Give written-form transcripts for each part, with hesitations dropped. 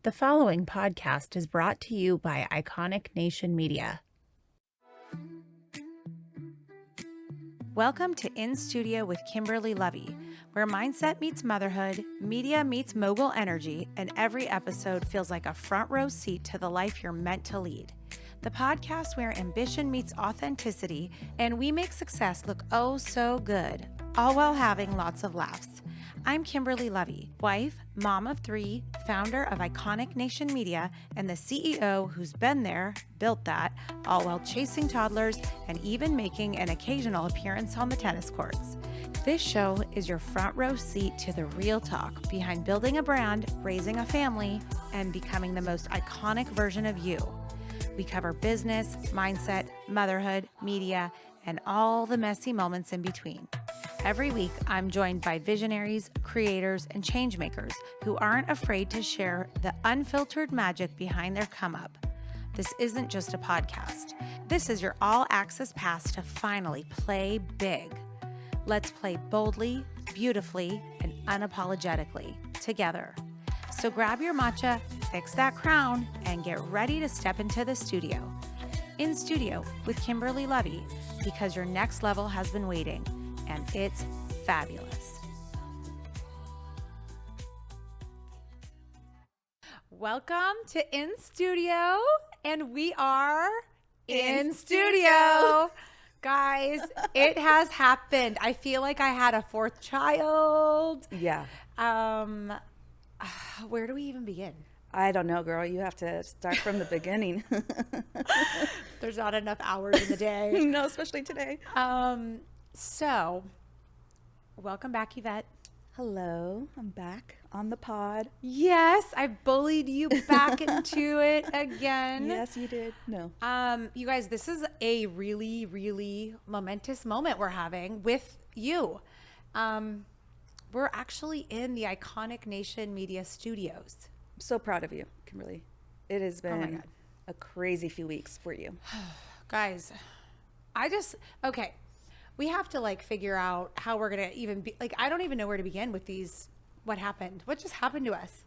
The following podcast is brought to you by Iconic Nation Media. Welcome to In Studio with Kimberly, Lovi, where mindset meets motherhood, media meets mogul energy, and every episode feels like a front row seat to the life you're meant to lead. The podcast where ambition meets authenticity and we make success look oh so good, all while having lots of laughs. I'm Kimberly Lovi, wife, mom of three, founder of Iconic Nation Media, and the CEO who's been there, built that, all while chasing toddlers and even making an occasional appearance on the tennis courts. This show is your front row seat to the real talk behind building a brand, raising a family, and becoming the most iconic version of you. We cover business, mindset, motherhood, media, and all the messy moments in between. Every week, I'm joined by visionaries, creators, and changemakers who aren't afraid to share the unfiltered magic behind their come up. This isn't just a podcast. This is your all-access pass to finally play big. Let's play boldly, beautifully, and unapologetically together. So grab your matcha, fix that crown, and get ready to step into the studio. In Studio with Kimberly Lovi, because your next level has been waiting. And it's fabulous. Welcome to In Studio, and we are in studio. Guys, it has happened. I feel like I had a fourth child. Yeah. Where do we even begin? I don't know, girl. You have to start from the beginning. There's not enough hours in the day. No, especially today. So, welcome back, Yvette. Hello, I'm back on the pod. Yes, I bullied you back into it again. Yes, you did. No. You guys, this is a really, really momentous moment we're having with you. We're actually in the Iconic Nation Media Studios. I'm so proud of you, Kimberly. It has been a crazy few weeks for you. Guys, okay. We have to figure out how we're going to even be, I don't even know where to begin with these. What happened? What just happened to us?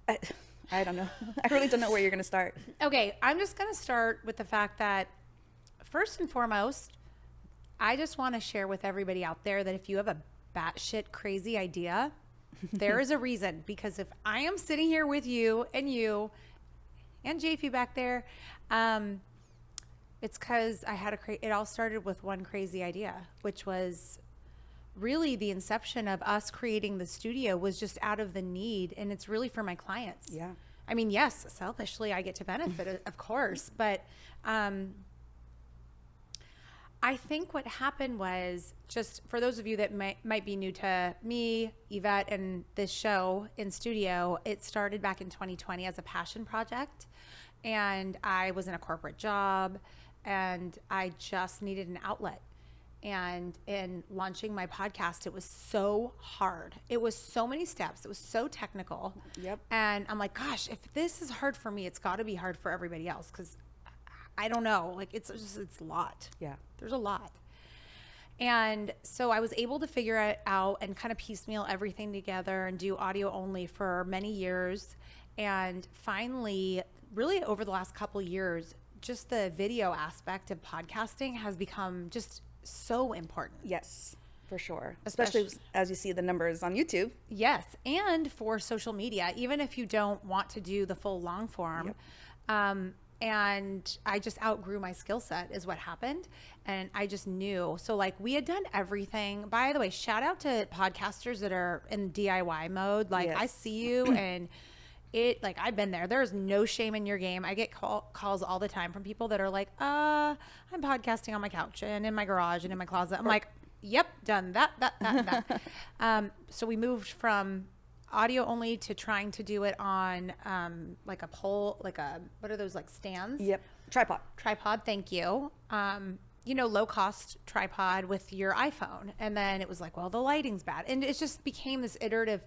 I don't know. I really don't know where you're going to start. Okay. I'm just going to start with the fact that first and foremost, I just want to share with everybody out there that if you have a batshit crazy idea, there is a reason, because if I am sitting here with you and JP back there, it's because I had it all started with one crazy idea, which was really the inception of us creating the studio was just out of the need. And it's really for my clients. Yeah. I mean, yes, selfishly, I get to benefit, of course. But I think what happened was, just for those of you that might be new to me, Yvette, and this show In Studio, it started back in 2020 as a passion project. And I was in a corporate job. And I just needed an outlet. And in launching my podcast, it was so hard. It was so many steps. It was so technical. Yep. And I'm like, gosh, if this is hard for me, it's got to be hard for everybody else. Because I don't know. It's a lot. Yeah. There's a lot. And so I was able to figure it out and kind of piecemeal everything together and do audio only for many years. And finally, really over the last couple years, just the video aspect of podcasting has become just so important. Yes, for sure. Especially as you see the numbers on YouTube. Yes. And for social media, even if you don't want to do the full long form. Yep. And I just outgrew my skill set is what happened. And I just knew. So we had done everything. By the way, shout out to podcasters that are in DIY mode. Yes. I see you and I've been there. There's no shame in your game. I get calls all the time from people that are like, I'm podcasting on my couch and in my garage and in my closet. I'm like, yep, done that. So we moved from audio only to trying to do it on a pole, what are those stands? Yep. Tripod. Thank you. Low cost tripod with your iPhone. And then it was like, well, the lighting's bad. And it just became this iterative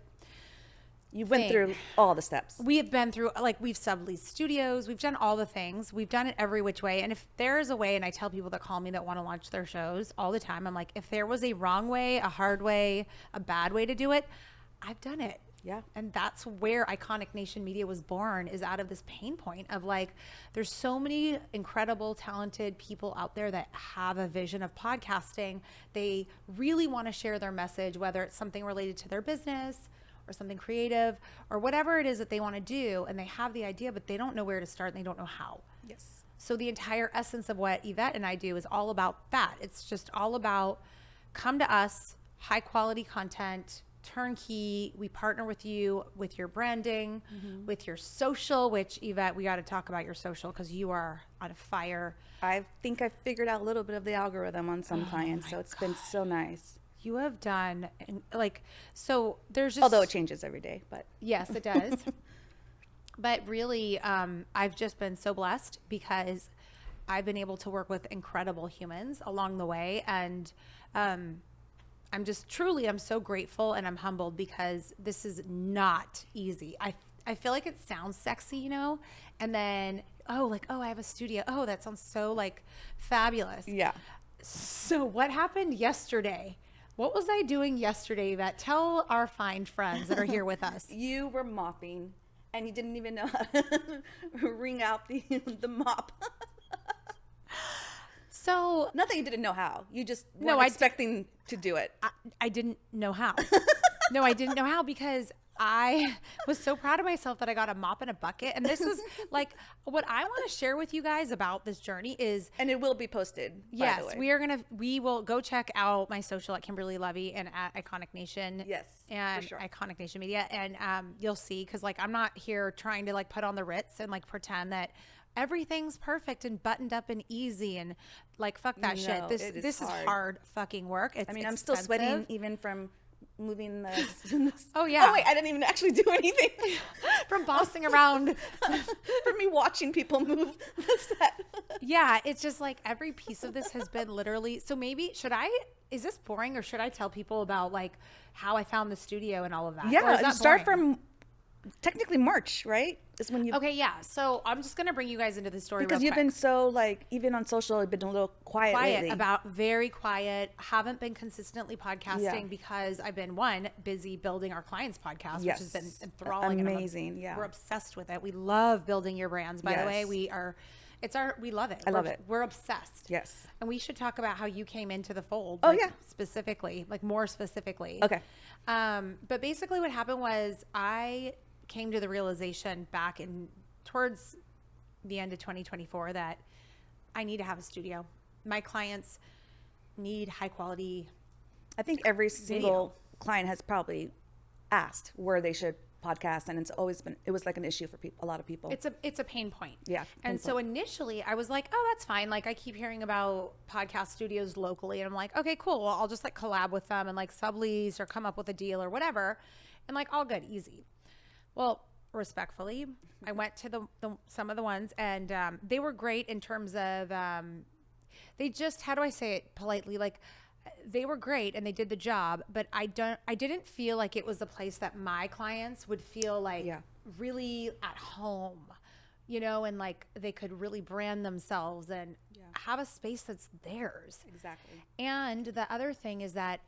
You went through all the steps. We have been through, we've subleased studios. We've done all the things. We've done it every which way. And if there is a way, and I tell people that call me that want to launch their shows all the time, I'm like, if there was a wrong way, a hard way, a bad way to do it, I've done it. Yeah. And that's where Iconic Nation Media was born, is out of this pain point of like, there's so many incredible, talented people out there that have a vision of podcasting. They really want to share their message, whether it's something related to their business or something creative or whatever it is that they want to do. And they have the idea, but they don't know where to start and they don't know how. Yes. So the entire essence of what Yvette and I do is all about that. It's just all about come to us, high quality content, turnkey. We partner with you with your branding, with your social, which Yvette, we got to talk about your social because you are on fire. I think I figured out a little bit of the algorithm on some clients, so it's been so nice. You have done so there's just, although it changes every day, but yes, it does. But really, I've just been so blessed because I've been able to work with incredible humans along the way. And, I'm just truly, I'm so grateful and I'm humbled because this is not easy. I feel like it sounds sexy, you know, and then, oh, I have a studio. Oh, that sounds so like fabulous. yeah. So what happened yesterday? What was I doing yesterday, Yvette? Tell our fine friends that are here with us. You were mopping and you didn't even know how to wring out the mop. So not that you didn't know how, you just weren't expecting to do it. I didn't know how. No, I didn't know how because I was so proud of myself that I got a mop and a bucket. And this is like what I want to share with you guys about this journey is, and it will be posted. yes, by the way. we will go check out my social at Kimberly Lovi and at Iconic Nation. Yes, and for sure. Iconic Nation Media. And you'll see, because like I'm not here trying to like put on the Ritz and like pretend that everything's perfect and buttoned up and easy and like fuck that shit. This is hard fucking work. It's I'm still sweating even from moving the oh yeah. Oh wait, I didn't even actually do anything. From bossing around. For me watching people move the set. Yeah, it's just like every piece of this has been literally, so maybe is this boring or should I tell people about like how I found the studio and all of that? Yeah, start from technically March, right? Is when you. Okay, yeah. So I'm just gonna bring you guys into the story because real you've quick. been so like even on social, you've been a little quiet lately. Very quiet. Haven't been consistently podcasting because I've been busy building our clients' podcast, which has been enthralling. Amazing. Yeah, we're obsessed with it. We love building your brands. By the way, we love it. I love it. We're obsessed. Yes. And we should talk about how you came into the fold. Oh yeah. Specifically, like more specifically. Okay. But basically, what happened was I came to the realization back towards the end of 2024 that I need to have a studio. My clients need high quality. I think every single client has probably asked where they should podcast, and it was like an issue for a lot of people. It's a pain point. Yeah. And so initially I was like, oh, that's fine. Like I keep hearing about podcast studios locally and I'm like, okay, cool. Well, I'll just like collab with them and like sublease or come up with a deal or whatever. And like all good, easy. Well, respectfully, I went to some of the ones and they were great in terms of they just, how do I say it politely? Like they were great and they did the job, but I didn't feel like it was a place that my clients would feel like really at home, you know, and like they could really brand themselves and have a space that's theirs. Exactly. And the other thing is that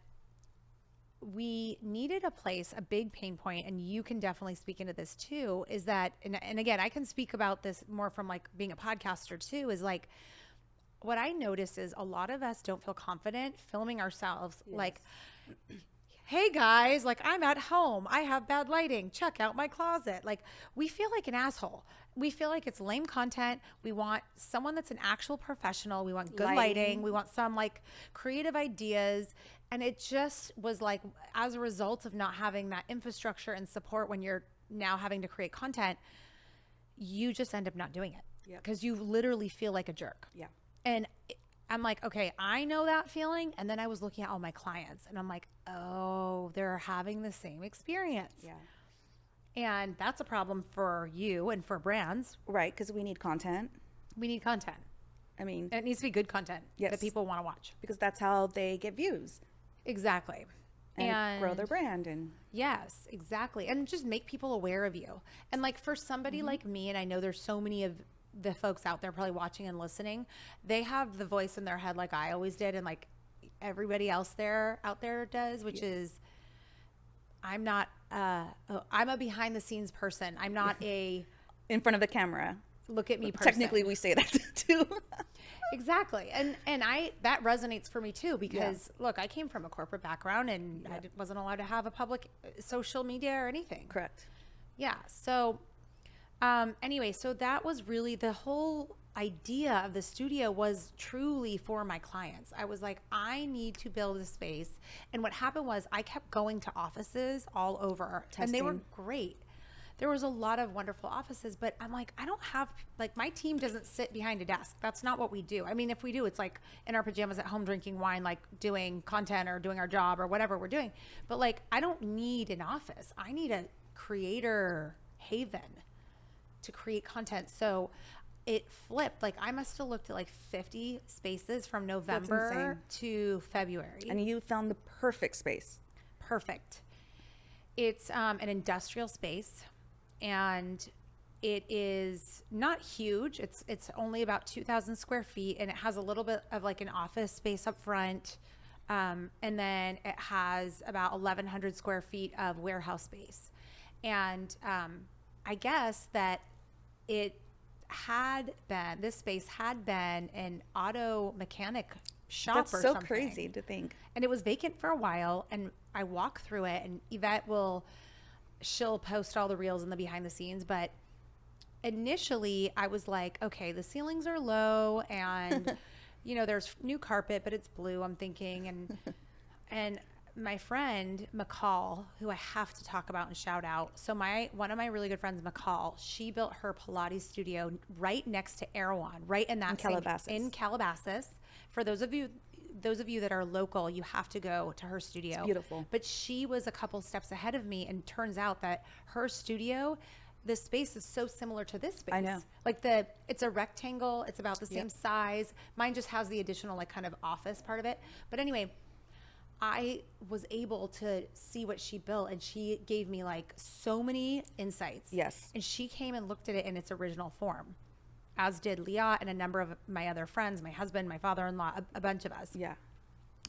we needed a place, a big pain point, and you can definitely speak into this too, is that, and again, I can speak about this more from like being a podcaster too, is like, what I notice is a lot of us don't feel confident filming ourselves. Like, hey guys, like I'm at home, I have bad lighting, check out my closet. Like we feel like an asshole. We feel like it's lame content. We want someone that's an actual professional. We want good lighting. We want some like creative ideas. And it just was like, as a result of not having that infrastructure and support when you're now having to create content, you just end up not doing it because you literally feel like a jerk. Yeah. And I'm like, okay, I know that feeling. And then I was looking at all my clients and I'm like, oh, they're having the same experience. Yeah. And that's a problem for you and for brands. Right, because we need content. We need content. I mean, and it needs to be good content that people want to watch. Because that's how they get views. Exactly. And grow their brand. And yes, exactly. And just make people aware of you. And like for somebody like me, and I know there's so many of the folks out there probably watching and listening, they have the voice in their head like I always did and like everybody else out there does, which is I'm not I'm a behind the scenes person. I'm not a in front of the camera. Look at me person. Technically, we say that too. Exactly. And that resonates for me too, because look, I came from a corporate background and I wasn't allowed to have a public social media or anything. Correct. Yeah. So, anyway, so that was really the whole idea of the studio was truly for my clients. I was like, I need to build a space. And what happened was I kept going to offices all over and they were great. There was a lot of wonderful offices, but I'm like, I don't have, like, my team doesn't sit behind a desk. That's not what we do. I mean, if we do, it's like in our pajamas at home drinking wine, like doing content or doing our job or whatever we're doing. But like, I don't need an office. I need a creator haven to create content. So it flipped. Like, I must have looked at like 50 spaces from November to February. And you found the perfect space. Perfect. It's an industrial space. And it is not huge. It's only about 2,000 square feet, and it has a little bit of like an office space up front. And then it has about 1,100 square feet of warehouse space. And I guess that this space had been an auto mechanic shop or something. That's so crazy to think. And it was vacant for a while, and I walked through it, and Yvette she'll post all the reels and the behind the scenes. But initially I was like, okay, the ceilings are low and there's new carpet, but it's blue, I'm thinking. And my friend McCall, who I have to talk about and shout out. So one of my really good friends, McCall, she built her Pilates studio right next to Erewhon, right in that in Calabasas. For those of you that are local, you have to go to her studio. It's beautiful. But she was a couple steps ahead of me, and turns out that her studio, the space is so similar to this space. I know. Like it's a rectangle. It's about the same size. Mine just has the additional like kind of office part of it. But anyway, I was able to see what she built, and she gave me like so many insights. Yes. And she came and looked at it in its original form, as did Leah and a number of my other friends, my husband, my father-in-law, a bunch of us. Yeah.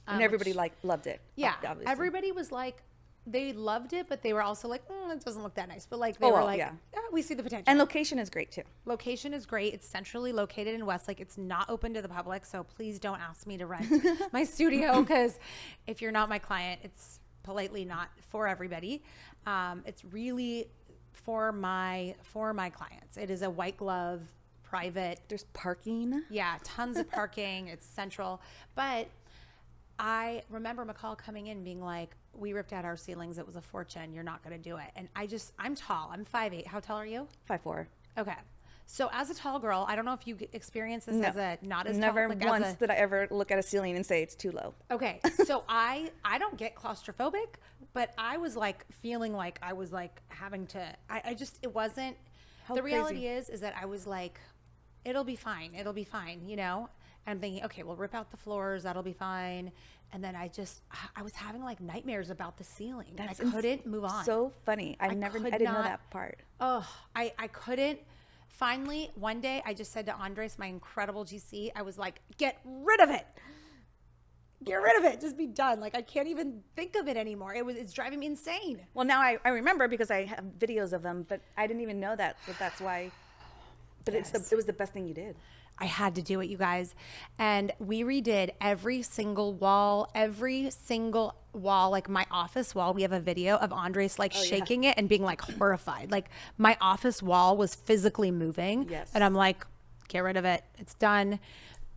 And everybody loved it. Yeah. Obviously. Everybody was like, they loved it, but they were also like, it doesn't look that nice. But like, they were like, we see the potential. And location is great too. Location is great. It's centrally located in Westlake. It's not open to the public. So please don't ask me to rent my studio, because if you're not my client, it's politely not for everybody. It's really for my clients. It is a white glove, private. There's parking. Yeah, tons of parking. It's central. But I remember McCall coming in being like, we ripped out our ceilings. It was a fortune. You're not going to do it. And I'm tall. I'm 5'8". How tall are you? 5'4". Okay. So as a tall girl, I don't know if you experience this as a not as never tall. Never once did I ever look at a ceiling and say it's too low. Okay. So I don't get claustrophobic, but I was like feeling like I was like having to, it wasn't, the reality is that I was like, it'll be fine. It'll be fine, And I'm thinking, okay, we'll rip out the floors. That'll be fine. And then I was having like nightmares about the ceiling. I couldn't move on. So funny. I didn't know that part. Oh, I couldn't. Finally, one day I just said to Andres, my incredible GC, I was like, get rid of it. Get rid of it. Just be done. Like, I can't even think of it anymore. It's driving me insane. Well, now I remember, because I have videos of them, but I didn't even know that's why. But yes. It was the best thing you did. I had to do it, you guys. And we redid every single wall, like my office wall. We have a video of Andres like shaking it and being like horrified. Like, my office wall was physically moving. Yes. And I'm like, get rid of it. It's done.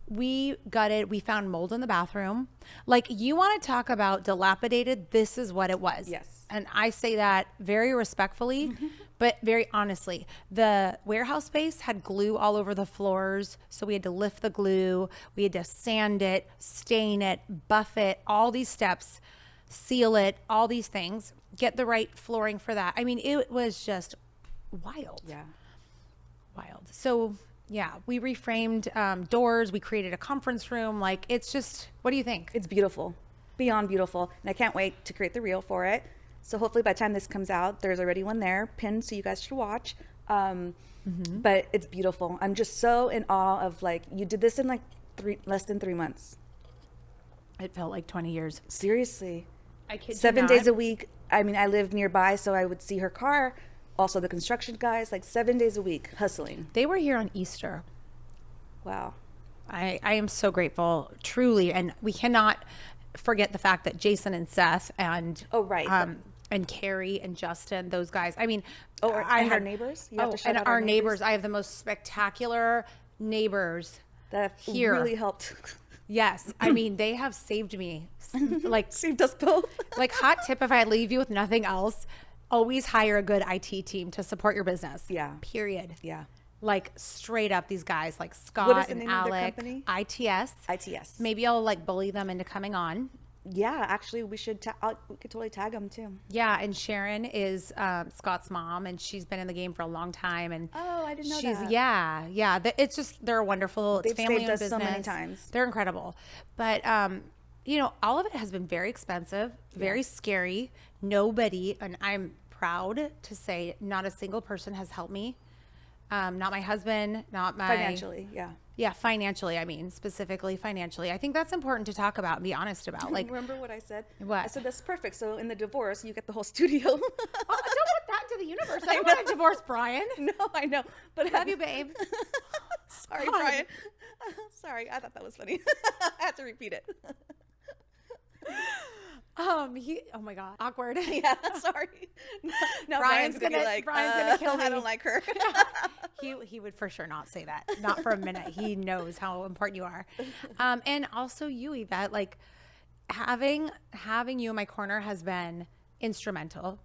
We gutted. We found mold in the bathroom. Like, you want to talk about dilapidated? This is what it was. Yes. And I say that very respectfully, but very honestly. The warehouse space had glue all over the floors. So we had to lift the glue. We had to sand it, stain it, buff it, all these steps, seal it, all these things, get the right flooring for that. I mean, it was just wild. Yeah. Wild. So yeah, we reframed doors. We created a conference room. Like, it's just, what do you think? It's beautiful, beyond beautiful. And I can't wait to create the reel for it. So hopefully by the time this comes out, there's already one there pinned, so you guys should watch. But it's beautiful. I'm just so in awe of, like, you did this in like less than 3 months. It felt like 20 years. Seriously. I kid you 7 not. days a week, I mean, I lived nearby, so I would see her car. Also, the construction guys, like 7 days a week, hustling. They were here on Easter. Wow. I am so grateful, truly. And we cannot forget the fact that Jason and Seth and and Carrie and Justin, those guys. I mean, and our neighbors. You have to shout out our neighbors. I have the most spectacular neighbors that here. Really helped. Yes, I mean they have saved me. Like saved us both. Like hot tip: if I leave you with nothing else, always hire a good IT team to support your business. Yeah. Period. Yeah. Like straight up, these guys like Scott what is the and name Alec, of their company? ITS. ITS. Maybe I'll like bully them into coming on. Yeah, actually, we should. We could totally tag them too. Yeah, and Sharon is Scott's mom, and she's been in the game for a long time. And I didn't know that. Yeah. It's just they're wonderful. It's family-owned business. So many times. They're incredible, but you know, all of it has been very expensive, very scary. Nobody, and I'm proud to say, not a single person has helped me. Not my husband, not my financially, yeah, financially. I mean, specifically financially. I think that's important to talk about and be honest about. Like, remember what I said? What? I said that's perfect. So in the divorce, you get the whole studio. Don't put that to the universe. I don't want to divorce Brian. No, I know, but love you, babe. Sorry, Brian. Sorry, I thought that was funny. I had to repeat it. Oh my God, awkward. Yeah, sorry. Now Brian's gonna be like, Brian's gonna kill me. I don't like her. He would for sure not say that, not for a minute. He knows how important you are, and also you, Yvette. Like having you in my corner has been instrumental.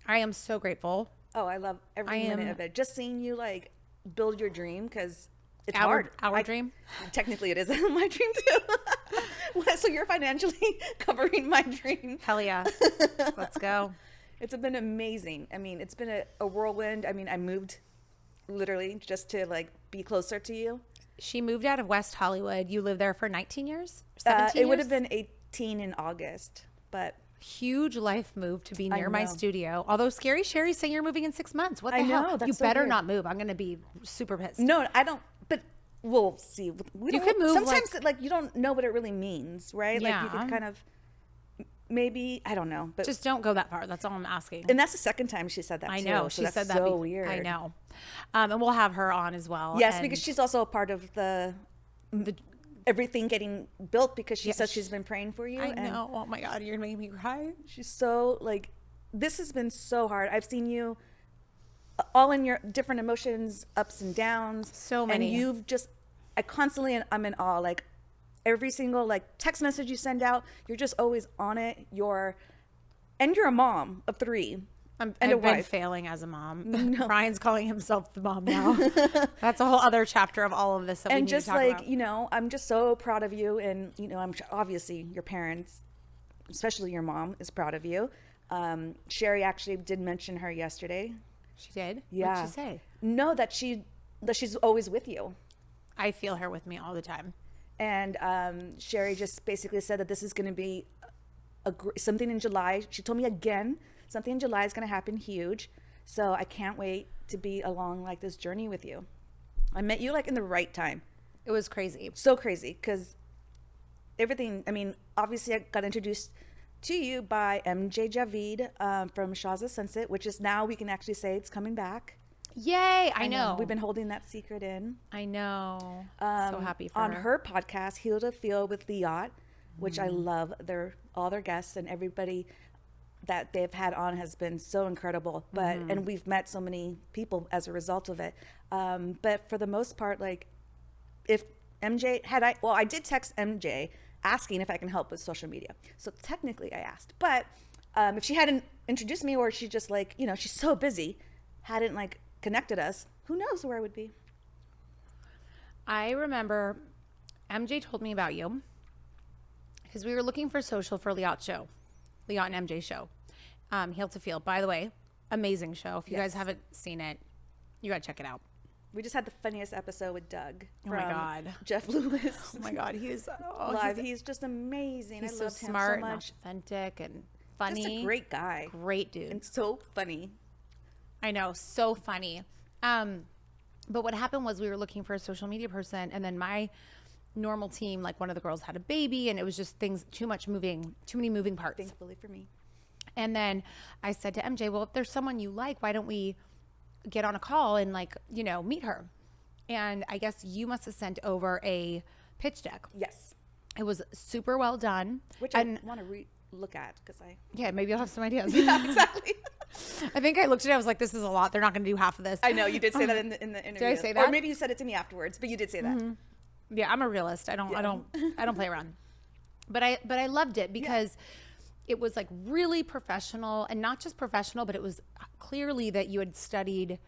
I am so grateful. Oh, I love every minute of it. Just seeing you like build your dream, because it's hard. Our dream. Technically, it is my dream too. So you're financially covering my dream. Hell yeah. Let's go. It's been amazing. I mean, it's been a whirlwind. I mean, I moved literally just to like be closer to you. She moved out of West Hollywood. You lived there for 19 years? 17 years? It would have been 18 in August, but huge life move to be near my studio. Although Scary Sherry's saying you're moving in 6 months. What the hell? That's you so better weird. not move. I'm going to be super pissed. No, I don't. But we'll see. You could move. Sometimes like you don't know what it really means, right? Yeah. Like you could kind of maybe, I don't know, but just don't go that far. That's all I'm asking. And that's the second time she said that. I know. Too, she said that. So weird. I know. And we'll have her on as well. Yes, because she's also a part of the everything getting built, because she says she's been praying for you. I know. Oh my God, you're gonna make me cry. She's so like, this has been so hard. I've seen you all in your different emotions, ups and downs. So many. And you've just, I'm in awe. Like every single like text message you send out, you're just always on it. You're a mom of 3. I've been failing as a mom. No. Brian's calling himself the mom now. That's a whole other chapter of all of this that we need to talk about. You know, I'm just so proud of you. And, you know, I'm obviously your parents, especially your mom, is proud of you. Sherry actually did mention her yesterday. She did? Yeah. What'd she say? No, that she's always with you. I feel her with me all the time. And Sherry just basically said that this is going to be something in July. She told me again, something in July is going to happen huge. So I can't wait to be along like this journey with you. I met you like in the right time. It was crazy. So crazy, because everything, I mean, obviously I got introduced to you by MJ Javid from Shaw's of Sunset, which is now we can actually say it's coming back. Yay, I know. We've been holding that secret in. I know. So happy for her. On her podcast, Heal to Feel with Yvette, which I love. All their guests and everybody that they've had on has been so incredible. But and we've met so many people as a result of it. But for the most part, like if MJ I did text MJ asking if I can help with social media. So technically I asked. But if she hadn't introduced me, or she just like, you know, she's so busy, hadn't like connected us, who knows where I would be. I remember MJ told me about you because we were looking for social for Liat and MJ show. Heal to Feel, by the way, amazing show. If you guys haven't seen it, you gotta check it out. We just had the funniest episode with Doug from my God. Jeff Lewis. Oh my God, he's live. He's just amazing. He's I love so smart him so much. And authentic and funny. Just a great guy. Great dude. And so funny. I know, so funny. But what happened was we were looking for a social media person, and then my normal team, like one of the girls had a baby, and it was just too many moving parts. Thankfully for me. And then I said to MJ, well, if there's someone you like, why don't we get on a call and like, you know, meet her? And I guess you must have sent over a pitch deck. Yes. It was super well done. Which I want to look at because Yeah, maybe you'll have some ideas. Yeah, exactly. I think I looked at it. I was like, this is a lot. They're not going to do half of this. I know you did say that in the interview. Did I say that? Or maybe you said it to me afterwards, but you did say that. Mm-hmm. Yeah, I'm a realist. I don't play around. But I loved it because it was like really professional, and not just professional, but it was clearly that you had studied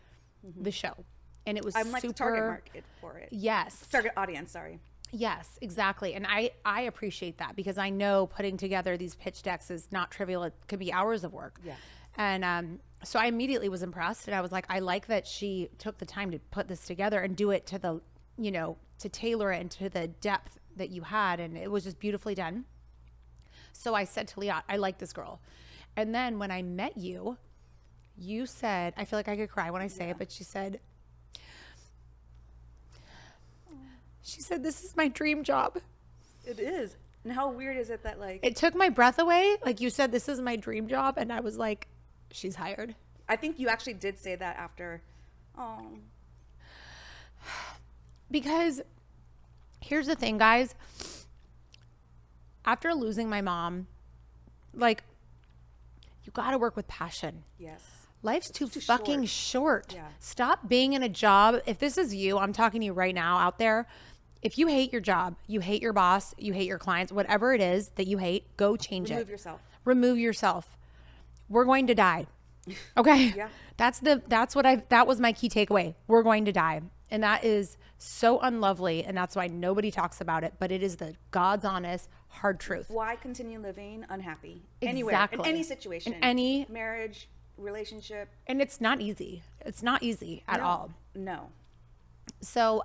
the show. And it was I'm like the target market for it. Yes. Target audience, sorry. Yes, exactly. And I appreciate that because I know putting together these pitch decks is not trivial. It could be hours of work. Yeah. And so I immediately was impressed, and I was like, I like that she took the time to put this together and do it to the, you know, to tailor it into the depth that you had. And it was just beautifully done. So I said to Liat, I like this girl. And then when I met you, you said, I feel like I could cry when I say it, but she said, this is my dream job. It is. And how weird is it that like... It took my breath away. Like you said, this is my dream job. And I was like, she's hired. I think you actually did say that after. Oh. Because here's the thing, guys. After losing my mom, like, you got to work with passion. Yes. Life's too fucking short. Yeah. Stop being in a job. If this is you, I'm talking to you right now out there. If you hate your job, you hate your boss, you hate your clients, whatever it is that you hate, go change it. Remove yourself. Remove yourself. We're going to die. Okay. Yeah. That was my key takeaway. We're going to die. And that is so unlovely. And that's why nobody talks about it, but it is the God's honest, hard truth. Why continue living unhappy? Exactly. Anywhere, in any situation. In any marriage, relationship. And it's not easy. It's not easy at all. No. So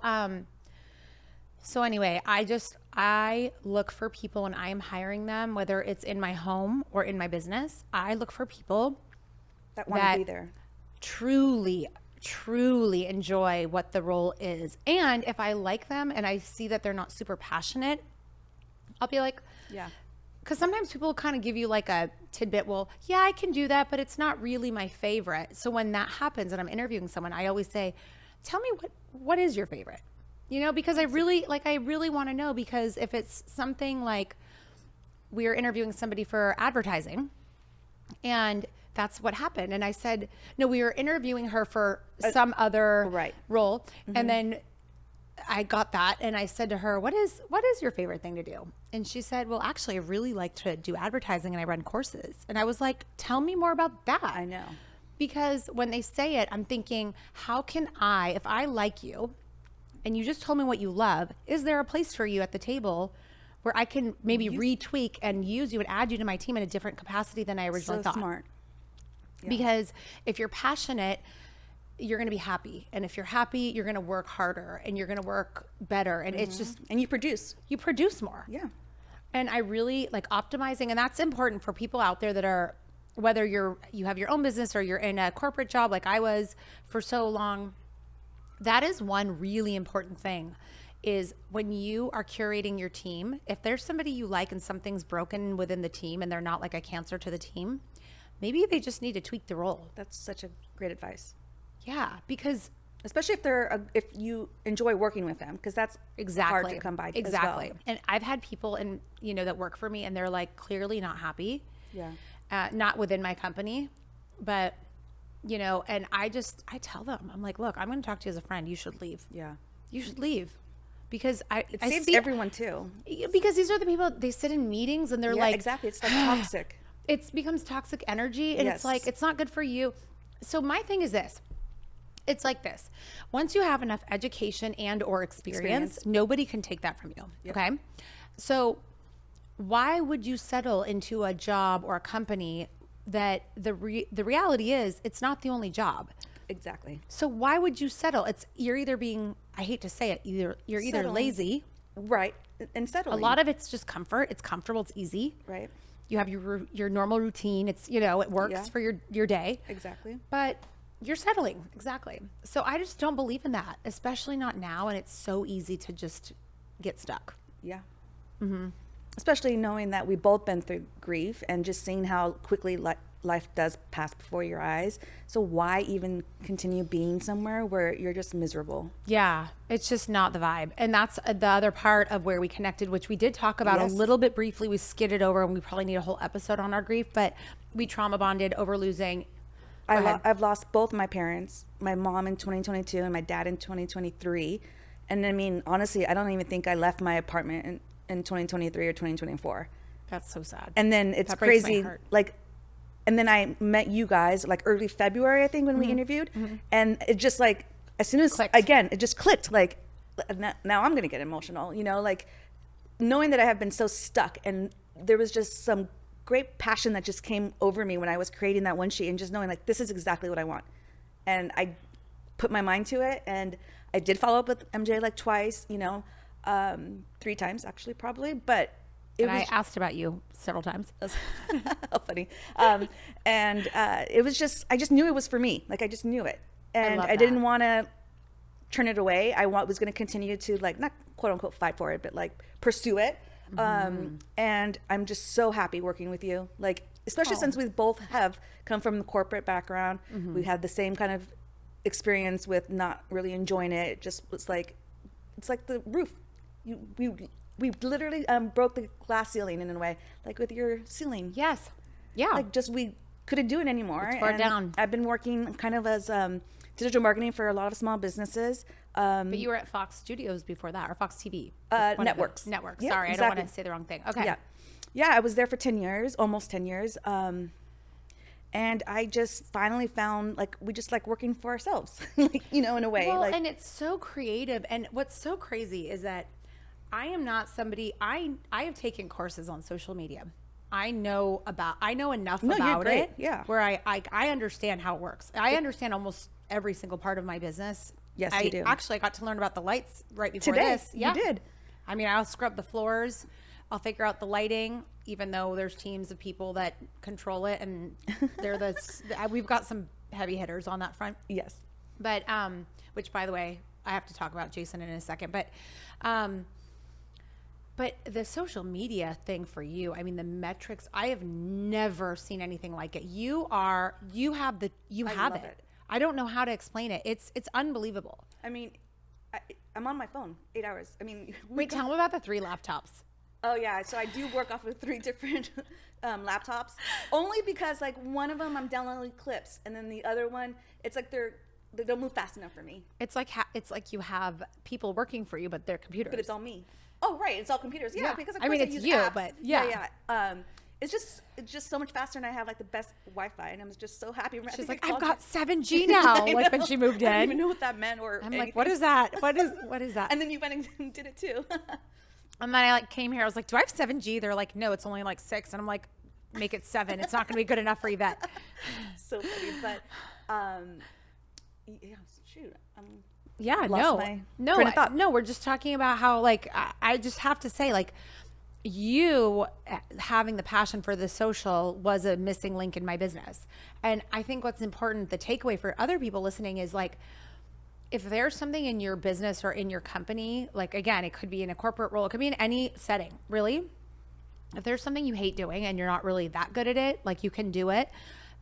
anyway, I look for people when I am hiring them, whether it's in my home or in my business. I look for people that want to be there. Truly enjoy what the role is. And if I like them and I see that they're not super passionate, I'll be like, yeah. Because sometimes people kind of give you like a tidbit, well, yeah, I can do that, but it's not really my favorite. So when that happens and I'm interviewing someone, I always say, tell me what is your favorite? You know, because I really want to know, because if it's something like we're interviewing somebody for advertising and that's what happened. And I said, no, we were interviewing her for some other role. Mm-hmm. And then I got that and I said to her, what is your favorite thing to do? And she said, well, actually, I really like to do advertising and I run courses. And I was like, tell me more about that. I know. Because when they say it, I'm thinking, how can I, if I like you and you just told me what you love, is there a place for you at the table where I can maybe retweak and use you and add you to my team in a different capacity than I originally thought? Smart. Yeah. Because if you're passionate, you're going to be happy. And if you're happy, you're going to work harder and you're going to work better. And it's just, and you produce more. Yeah. And I really like optimizing. And that's important for people out there that are, whether you have your own business or you're in a corporate job like I was for so long. That is one really important thing, is when you are curating your team, if there's somebody you like and something's broken within the team and they're not like a cancer to the team, maybe they just need to tweak the role. That's such a great advice. Yeah, because especially if you enjoy working with them, because that's hard to come by. Exactly. As well. And I've had people that work for me and they're like clearly not happy. Yeah. Not within my company, but and I tell them, I'm like, look, I'm going to talk to you as a friend. You should leave. Yeah. You should leave. Because it saves everyone too. Because these are the people, they sit in meetings and they're like, exactly. It's like toxic. It becomes toxic energy and it's like, it's not good for you. So my thing is this. It's like this. Once you have enough education and or experience, nobody can take that from you. Yep. Okay. So why would you settle into a job or a company that the reality is it's not the only job? Exactly. So why would you settle? You're either being, I hate to say it, you're either lazy. Right. And settling. A lot of it's just comfort. It's comfortable. It's easy. Right. You have your normal routine. It's, it works for your day. Exactly. But you're settling. Exactly. So I just don't believe in that, especially not now. And it's so easy to just get stuck. Yeah. Mm-hmm. especially knowing that we've both been through grief and just seeing how quickly life does pass before your eyes. So why even continue being somewhere where you're just miserable? Yeah, it's just not the vibe. And that's the other part of where we connected, which we did talk about a little bit briefly. We skidded over, and we probably need a whole episode on our grief, but we trauma bonded over losing. I've lost both my parents, my mom in 2022 and my dad in 2023. And I mean, honestly, I don't even think I left my apartment in 2023 or 2024. That's so sad. And then it's crazy. Like, and then I met you guys like early February, I think, when we interviewed. And it just like, as soon as, again, it just clicked. Like, now I'm going to get emotional, you know, like knowing that I have been so stuck. And there was just some great passion that just came over me when I was creating that one sheet, and just knowing like, this is exactly what I want. And I put my mind to it. And I did follow up with MJ like twice, you know, 3 times actually, probably. But I asked about you several times. How funny. It was just, I just knew it was for me. Like, I just knew it. And I didn't want to turn it away. I was going to continue to like, not quote unquote fight for it, but like pursue it. And I'm just so happy working with you. Like, especially since we both have come from the corporate background. We had the same kind of experience with not really enjoying it. It just was like, it's like the roof. We literally broke the glass ceiling in a way, like with your ceiling. Yes. Yeah. Like, just we couldn't do it anymore. It's brought down. I've been working kind of as digital marketing for a lot of small businesses. But you were at Fox Studios before that, or Fox TV? Networks. Networks. Yep, Sorry, exactly. I don't want to say the wrong thing. Okay. Yeah, I was there for 10 years, almost 10 years. And I just finally found, like, we just like working for ourselves, like, you know, in a way. Well, like, and it's so creative. And what's so crazy is that I am not somebody, I have taken courses on social media. I know enough about it. Yeah. Where I understand how it works. I understand almost every single part of my business. Yes, you do. Actually, I got to learn about the lights right before Today, this. Yeah. You did. I mean, I'll scrub the floors. I'll figure out the lighting, even though there's teams of people that control it, and we've got some heavy hitters on that front. Yes. But which, by the way, I have to talk about Jason in a second. But the social media thing for you, I mean, the metrics, I have never seen anything like it. You have it. I don't know how to explain it. It's unbelievable. I mean, I'm on my phone 8 hours. I mean, wait, tell me about the 3 laptops. Oh yeah, so I do work off of 3 different laptops, only because like one of them I'm downloading clips, and then the other one, it's like they don't move fast enough for me. It's like you have people working for you, but they're computers. But it's all me. Oh right, it's all computers. Yeah, because of course I mean, I it's use you, apps. but yeah. It's just so much faster, and I have like the best Wi-Fi, and I'm just so happy. She's like, I've got 7G now. Like when she moved in. I didn't even know what that meant, or I'm like, what is that? What is that? And then you went and did it too. And then I like came here. I was like, do I have 7G? They're like, no, it's only like 6. And I'm like, make it 7. It's not going to be good enough for Yvette. So funny, but yeah, shoot. No, we're just talking about how like I just have to say, like, you having the passion for the social was a missing link in my business. And I think what's important, the takeaway for other people listening is like, if there's something in your business or in your company, like, again, it could be in a corporate role, it could be in any setting, really. If there's something you hate doing and you're not really that good at it, like you can do it,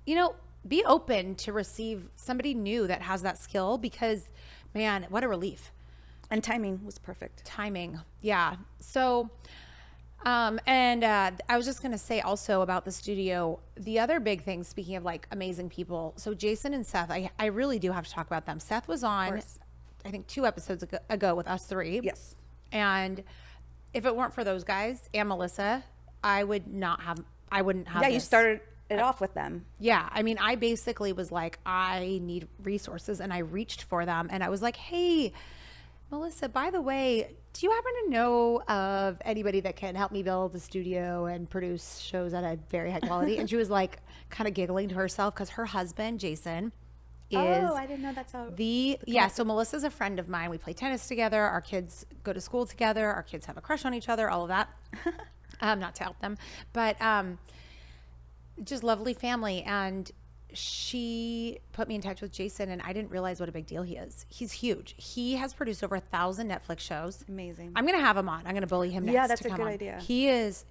you know, be open to receive somebody new that has that skill, because man, what a relief. And timing was perfect. Timing. Yeah. So, I was just going to say also about the studio, the other big thing, speaking of like amazing people. So Jason and Seth, I really do have to talk about them. Seth was on, I think 2 episodes ago with us 3. Yes. And if it weren't for those guys and Melissa, I wouldn't have Yeah, you started it off with them. Yeah. I mean, I basically was like, I need resources, and I reached for them, and I was like, hey, Melissa, by the way, do you happen to know of anybody that can help me build a studio and produce shows at a very high quality? And she was like kind of giggling to herself, because her husband, Jason, is I didn't know that's how so Melissa's a friend of mine. We play tennis together. Our kids go to school together. Our kids have a crush on each other, all of that. Not to help them, but just lovely family. And she put me in touch with Jason, and I didn't realize what a big deal he is. He's huge. He has produced over 1,000 Netflix shows. Amazing. I'm going to have him on. I'm going to bully him next. Yeah, that's to a come good on. idea. He is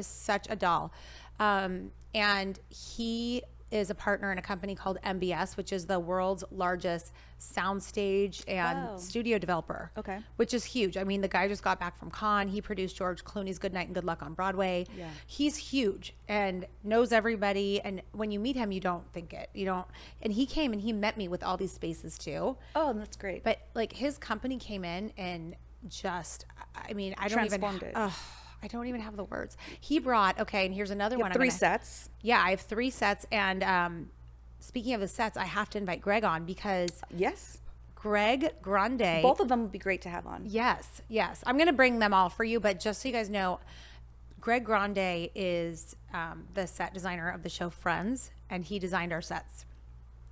such a doll. And he is a partner in a company called MBS, which is the world's largest soundstage and studio developer. Okay. Which is huge. I mean, the guy just got back from Cannes. He produced George Clooney's Good Night and Good Luck on Broadway. Yeah. He's huge and knows everybody. And when you meet him, you don't think it. You don't. And he came and he met me with all these spaces too. Oh, that's great. But like his company came in and just, I mean, I don't Transformed even. it. I don't even have the words. He brought, okay, and here's another one. Three sets. Yeah, I have 3 sets. And speaking of the sets, I have to invite Greg on because Yes. Greg Grande. Both of them would be great to have on. Yes. I'm going to bring them all for you. But just so you guys know, Greg Grande is the set designer of the show Friends, and he designed our sets.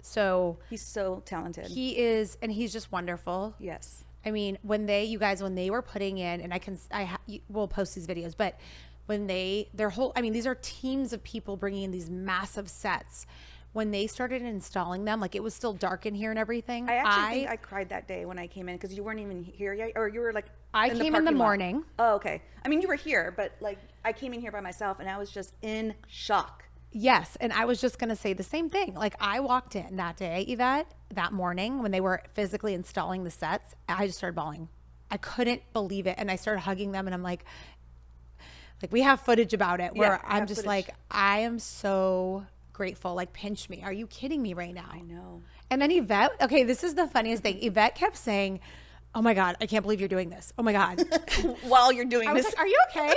So He's so talented. he is, and he's just wonderful. Yes. I mean, when they were putting in, and we'll post these videos, but when their whole, I mean, these are teams of people bringing in these massive sets. When they started installing them, like it was still dark in here and everything. I actually think I cried that day when I came in because you weren't even here yet, or you were like I came in the morning. Oh, okay. I mean, you were here, but like I came in here by myself and I was just in shock. Yes, and I was just going to say the same thing. Like I walked in that day, Yvette, that morning when they were physically installing the sets, I just started bawling. I couldn't believe it, and I started hugging them, and I'm like we have footage about it where I'm just like, I am so grateful. Like, pinch me. Are you kidding me right now? I know. And then Yvette, okay, this is the funniest thing. Yvette kept saying, "Oh my God, I can't believe you're doing this. Oh my God." While you're doing I was this. like, "Are you okay?"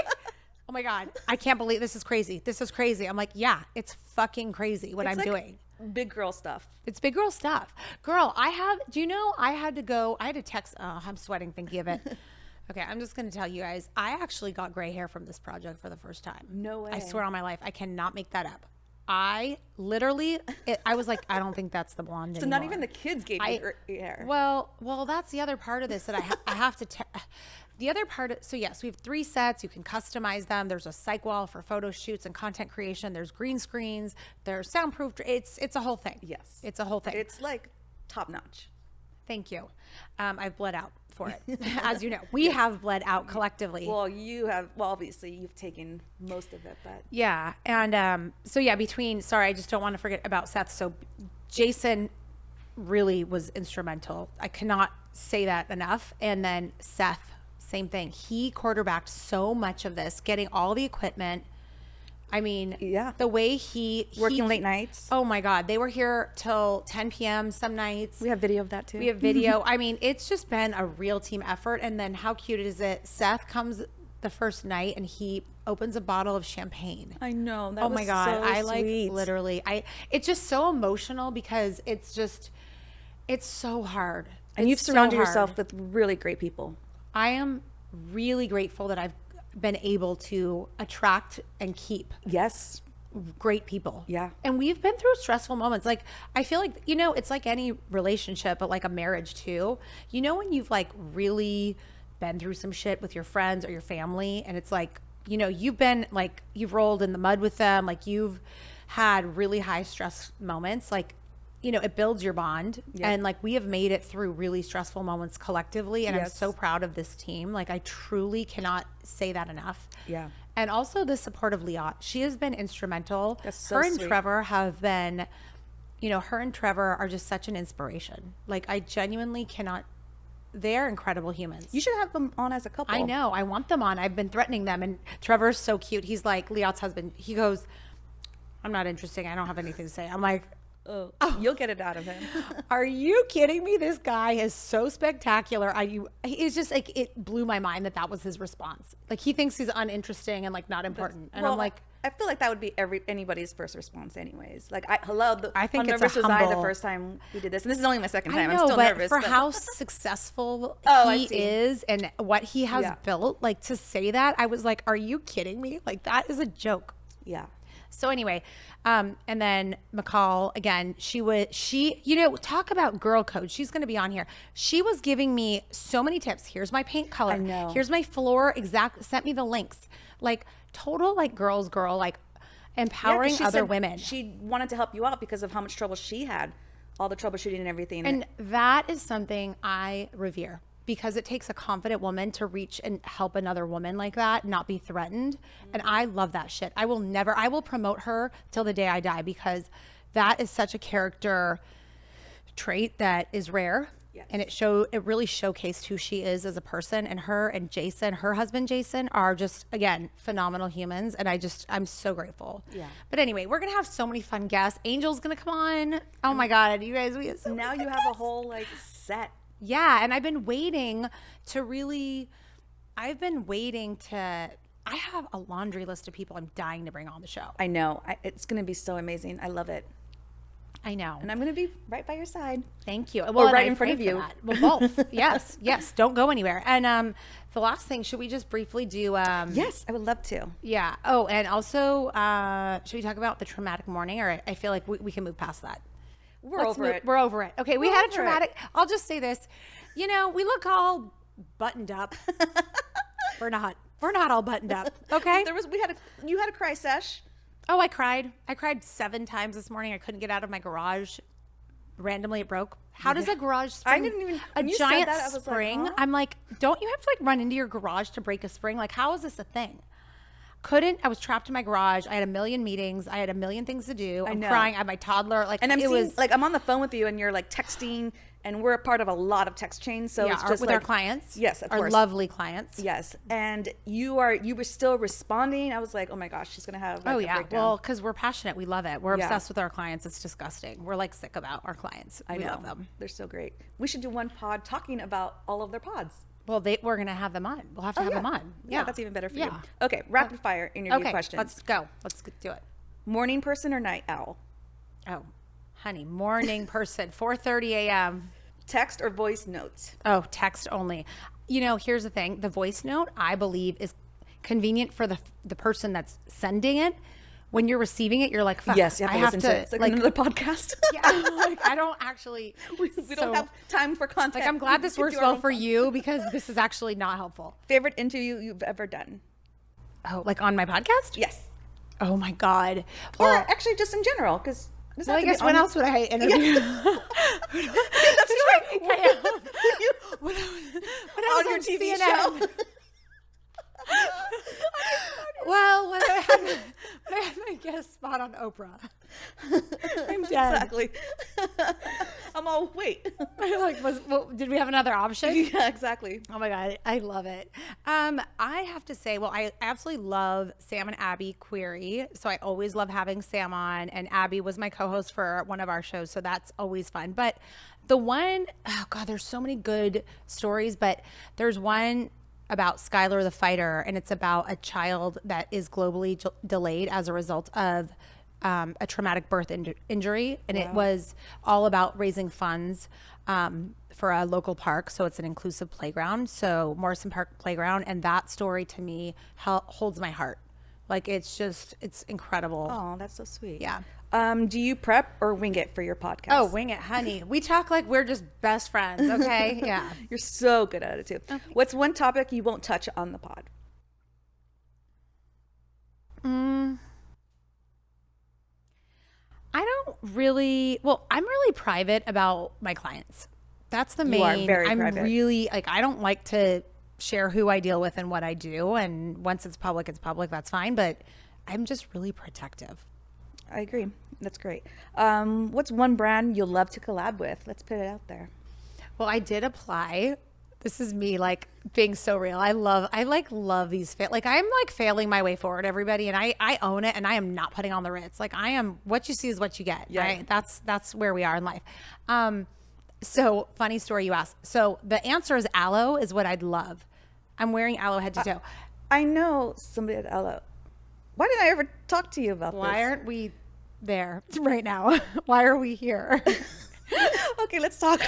"Oh my God, I can't believe this is crazy. This is crazy." I'm like, "Yeah, it's fucking crazy what I'm doing." Big girl stuff. It's big girl stuff. Girl, do you know I had to text, I'm sweating thinking of it. Okay, I'm just going to tell you guys, I actually got gray hair from this project for the first time. No way. I swear on my life, I cannot make that up. I literally, I was like, I don't think that's the blonde So anymore. not even the kids gave you hair. Well, that's the other part of this that I have to the other part. So yes, we have 3 sets. You can customize them. There's a psych wall for photo shoots and content creation. There's green screens. There's soundproof. It's a whole thing. Yes. It's a whole thing. It's like top notch. Thank you. I've bled out for it. As you know, we have bled out collectively. Well, obviously you've taken most of it, but. Yeah. And so yeah, sorry, I just don't want to forget about Seth. So Jason really was instrumental. I cannot say that enough. And then Seth, same thing. He quarterbacked so much of this, getting all the equipment. I mean, yeah, the way he working late nights. Oh my God. They were here till 10 p.m. some nights. We have video of that too. We have video. I mean, it's just been a real team effort. And then how cute is it? Seth comes the first night and he opens a bottle of champagne. I know. That oh was my God. so I like sweet. literally, it's just so emotional because it's so hard. And you've surrounded yourself with really great people. I am really grateful that I've been able to attract and keep great people. Yeah. And we've been through stressful moments. Like, I feel like, it's like any relationship, but like a marriage too. When you've like really been through some shit with your friends or your family, and it's like, you've been like, you've rolled in the mud with them, like you've had really high stress moments, like, it builds your bond. Yeah. And like, we have made it through really stressful moments collectively. And I'm so proud of this team. Like, I truly cannot say that enough. Yeah. And also the support of Liat. She has been instrumental. That's so her and sweet. Trevor have been, her and Trevor are just such an inspiration. Like, I genuinely cannot, they're incredible humans. You should have them on as a couple. I know. I want them on. I've been threatening them. And Trevor's so cute. He's like, Liat's husband, he goes, "I'm not interesting. I don't have anything to say." I'm like, Oh, you'll get it out of him. Are you kidding me? This guy is so spectacular. It's just like, it blew my mind that was his response. Like, he thinks he's uninteresting and like not important. And I'm like, I feel like that would be anybody's first response anyways. Like, I think how it's nervous a was I humble. the first time we did this? And this is only my second time. I know, I'm still but nervous. for how successful I he see. is and what he has built, like, to say that, I was like, are you kidding me? Like, that is a joke. Yeah. So anyway, and then McCall, again, talk about girl code. She's going to be on here. She was giving me so many tips. Here's my paint color. I know. Here's my floor. Sent me the links. Like, total, like, girl. Like, empowering she other said women. She wanted to help you out because of how much trouble she had, all the troubleshooting and everything. And that is something I revere, because it takes a confident woman to reach and help another woman like that, not be threatened. And I love that shit. I will promote her till the day I die, because that is such a character trait that is rare. Yes. And it really showcased who she is as a person, and her and Jason, her husband Jason, are just, again, phenomenal humans. And I'm so grateful. Yeah. But anyway, we're gonna have so many fun guests. Angel's gonna come on. Oh my God, you guys, we have so now many you fun have guests. a whole like set. Yeah, and I've been waiting to I have a laundry list of people I'm dying to bring on the show. I know. It's going to be so amazing. I love it. I know. And I'm going to be right by your side. Thank you. Well, right in front of you. Well, both. Yes. Don't go anywhere. And the last thing, should we just briefly do yes, I would love to. Yeah. Oh, and also should we talk about the traumatic morning, or I feel like we can move past that? We're over it. We're over it. Okay, we had a traumatic. I'll just say this. We look all buttoned up. We're not all buttoned up. Okay. You had a cry sesh. Oh, I cried 7 times this morning. I couldn't get out of my garage. Randomly, it broke. How does a garage spring? I didn't even. A you giant said that, I was spring. Like, huh? I'm like, don't you have to like run into your garage to break a spring? Like, how is this a thing? I was trapped in my garage. I had a million meetings. I had a million things to do. I'm crying. I had my toddler. Like, and I'm on the phone with you, and you're like texting, and we're a part of a lot of text chains. So it's just with our clients. Yes, of our course. lovely clients. Yes, and you were still responding. I was like, oh my gosh, she's gonna have. Like, oh a yeah, breakdown. well, because we're passionate. We love it. We're obsessed with our clients. It's disgusting. We're like sick about our clients. We love them. They're so great. We should do one pod talking about all of their pods. Well, we're going to have them on. We'll have to have them on. Yeah, that's even better for you. Okay, rapid fire interview questions. Let's go. Let's do it. Morning person or night owl? Oh, honey, morning person, 4:30 a.m. Text or voice notes? Oh, text only. Here's the thing. The voice note, I believe, is convenient for the person that's sending it. When you're receiving it, you're like, fuck, yes, you have to listen to it. It's like another podcast. Yeah, like I don't actually. We don't have time for content. Like, I'm glad this works well for you, because this is actually not helpful. Favorite interview you've ever done? Oh, like on my podcast? Yes. Oh my God. Or actually just in general, because. Well, I guess when else would I interview? That's right. When on your TV show. Well, when I had my guest spot on Oprah, I'm dead. Exactly. I'm all wait. Did we have another option? Yeah, exactly. Oh my God, I love it. I have to say, I absolutely love Sam and Abby Query. So I always love having Sam on, and Abby was my co-host for one of our shows, so that's always fun. But the one, oh God, there's so many good stories, but there's one about Skylar the fighter, and it's about a child that is globally delayed as a result of a traumatic birth injury, and it was all about raising funds for a local park. So it's an inclusive playground, so Morrison Park Playground, and that story to me holds my heart. Like, it's incredible. Oh, that's so sweet. Yeah. Do you prep or wing it for your podcast? Oh, wing it, honey. We talk like we're just best friends, okay? Yeah. You're so good at it, too. Oh, what's one topic you won't touch on the pod? I don't really, I'm really private about my clients. That's the main. You are very private. I'm really, I don't like to share who I deal with and what I do. And once it's public, that's fine. But I'm just really protective. I agree. That's great. What's one brand you'll love to collab with? Let's put it out there. Well, I did apply. This is me being so real. I love these I'm failing my way forward, everybody. And I own it, and I am not putting on the Ritz. I am, what you see is what you get. Yeah. Right? That's where we are in life. So funny story you asked. So the answer is aloe is what I'd love. I'm wearing aloe head to toe. I know somebody at aloe. Why didn't I ever talk to you about this? Why aren't we there right now? Why are we here? Okay, let's talk.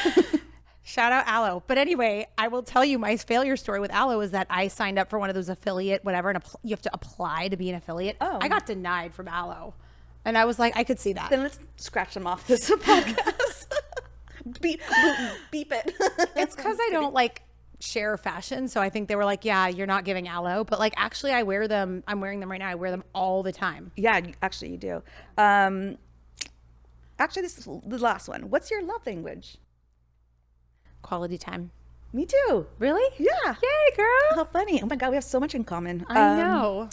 Shout out aloe. But anyway, I will tell you my failure story with aloe is that I signed up for one of those affiliate whatever, and you have to apply to be an affiliate. Oh. I got denied from aloe, and I was like, I could see that. Then let's scratch them off this podcast. Beep it. It's because I don't share fashion. So I think they were like, yeah, you're not giving aloe, but like, actually I wear them. I'm wearing them right now. I wear them all the time. Yeah, actually you do. Actually, this is the last one. What's your love language? Quality time. Me too. Really? Yeah. Yay, girl. How funny. Oh my God, we have so much in common. I know.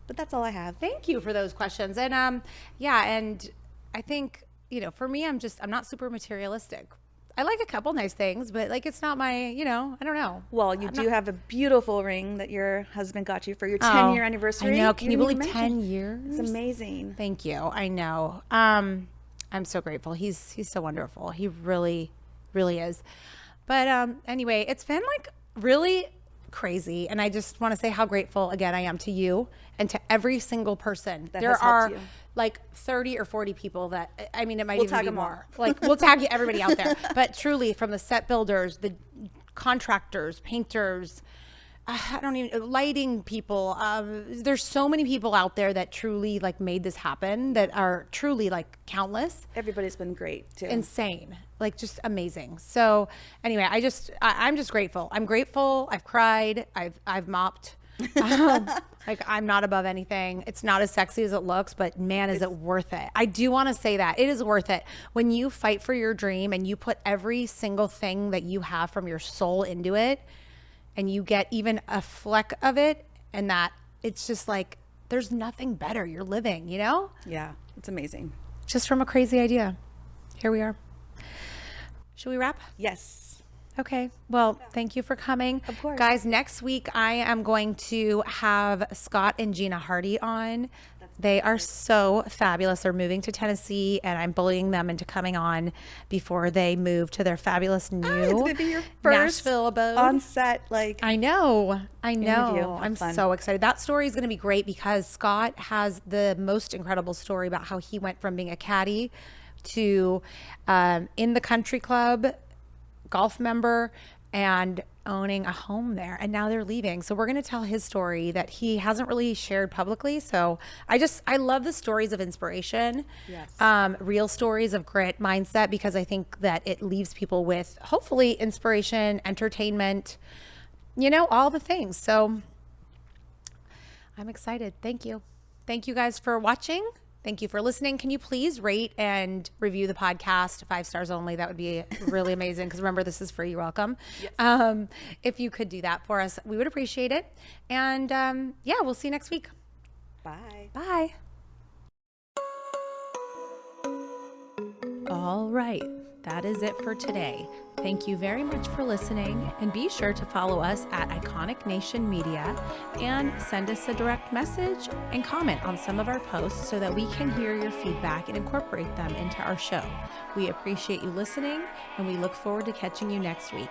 But that's all I have. Thank you for those questions. And yeah, and I think, you know, for me, I'm not super materialistic. I like a couple nice things, but like, it's not my, you know, I don't know. Well, you do have a beautiful ring that your husband got you for your 10-year anniversary. I know. Can you believe mention. 10 years? It's amazing. Thank you. I know. I'm so grateful. He's so wonderful. He really, really is. But anyway, it's been like really crazy. And I just want to say how grateful again I am to you and to every single person. That there has are helped you. like 30 or 40 people that, I mean, it might We'll even tag be them all. more. Like we'll tag everybody out there. But truly, from the set builders, the contractors, painters, I don't even, lighting people. There's so many people out there that truly like made this happen, that are truly like countless. Everybody's been great too. Insane, like just amazing. So anyway, I'm just grateful. I'm grateful. I've cried. I've mopped. Like I'm not above anything. It's not as sexy as it looks, but man, is it worth it. I do want to say that it is worth it when you fight for your dream and you put every single thing that you have from your soul into it, and you get even a fleck of it, and that it's just like, there's nothing better. You're living, you know? Yeah, it's amazing. Just from a crazy idea. Here we are. Should we wrap? Yes. Okay. Well, thank you for coming. Of course. Guys, next week I am going to have Scott and Gina Hardy on. They are so fabulous. They're moving to Tennessee, and I'm bullying them into coming on before they move to their fabulous new It's gonna be your first Nashville abode. on set. Like I know. Interview. I'm Fun. so excited. That story is going to be great because Scott has the most incredible story about how he went from being a caddy to in the country club, golf member, and owning a home there, and now they're leaving. So we're going to tell his story that he hasn't really shared publicly. So I love the stories of inspiration. Yes. Real stories of grit, mindset, because I think that it leaves people with hopefully inspiration, entertainment, you know, all the things. So I'm excited. Thank you guys for watching. Thank you for listening. Can you please rate and review the podcast 5 stars only? That would be really amazing. Because remember, this is free. You're welcome. Yes. If you could do that for us, we would appreciate it. And yeah, we'll see you next week. bye. Bye. All right. That is it for today. Thank you very much for listening, and be sure to follow us at Iconic Nation Media and send us a direct message and comment on some of our posts so that we can hear your feedback and incorporate them into our show. We appreciate you listening, and we look forward to catching you next week.